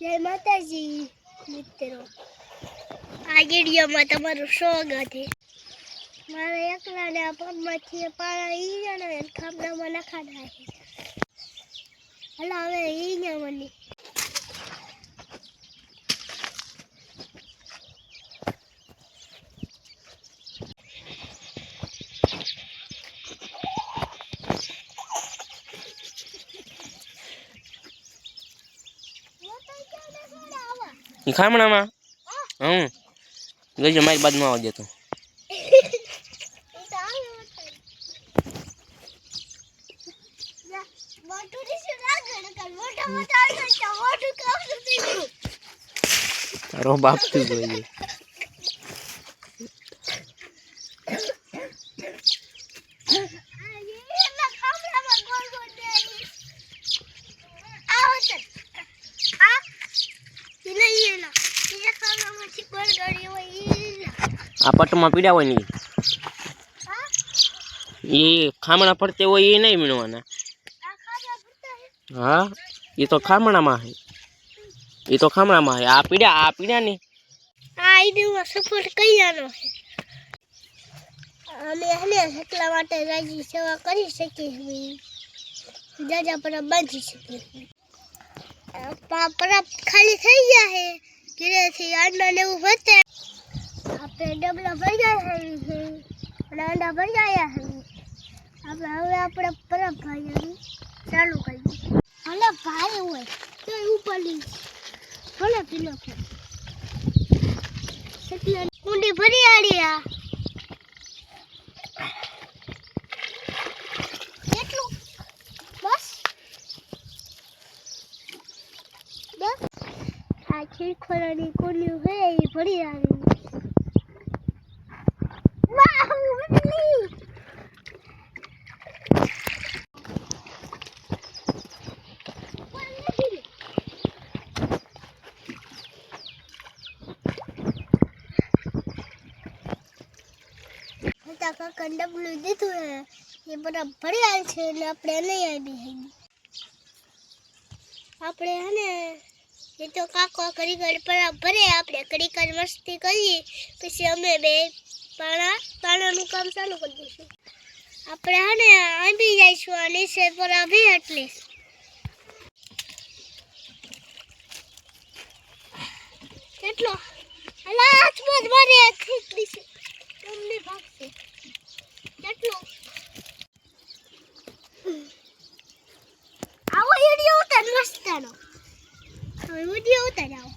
જય માતાજી મિત્રો, આ વિડીયોમાં તમારું સ્વાગત છે. મારા એકલાને આ પગમાંથી પાણા ઈજાના ખામડામાં નખાડા છે. હલા હવે ઈજાવાની ખામણામાં ગઈ મારી બાજુમાં આવવા દેતો. તારો બાપ તું જોઈએ આ પટમાં પીડા હોય ને એ ખામણા ફરતે હોય એ નહીં મીણવાના. હા એ તો ખામણામાં છે, એ તો ખામણામાં છે. આ પીડા ને આ ઈડમાં સપોર્ટ કઈયાનો છે. અમે હને એટલા માટે રાજી સેવા કરી શકીએ, જાજા પર બાંધી શકીએ. પરબ ખાલી થઈ ગયા છે, ઘરેથી અંડા ને એવું વધે આપણે ડબલા ભરી ગયા છે અને અંડા ભરી ગયા છે. હવે આપણે પરબ ભાઈ ચાલુ કરીએ. ભલે ભાઈ હોય તો ઉપરની ભલે પીલો કુંડી ભરી આડી. કેટલું બસ આ ખીરખોરાની કુંડી છે એ ભરી આડી. કાકા ડબલું દીધું હે એ બધા ભરી આવે છે એટલે આપણે નહીં આવી. આપણે હે ને એ તો કાકો ઘડી ઘડી પર ભરે, આપણે ઘડી ઘડી મસ્તી કરીએ, પછી અમે બે પાણાનું કામ ચાલુ કરી દઈશું. આપણે હે ને આવી જઈશું આ નીચે પર આવી એટલે કેટલો અલા હાથમાં મારે ખીચડી છે તમને ભાગશે કેટલો. આવો વિડીયો ઉતાર મસ્તનો, હવે વિડીયો ઉતાર આવો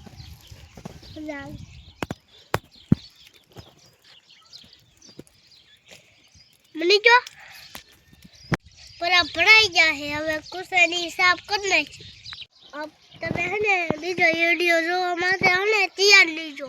મને જો પૂરા ભરાઈ ગયા છે. હવે કુસાની સાફ કરી નાખી. તમે હે ને બીજો વિડીયો જોવા માટે હે ને તૈયાર લીજો.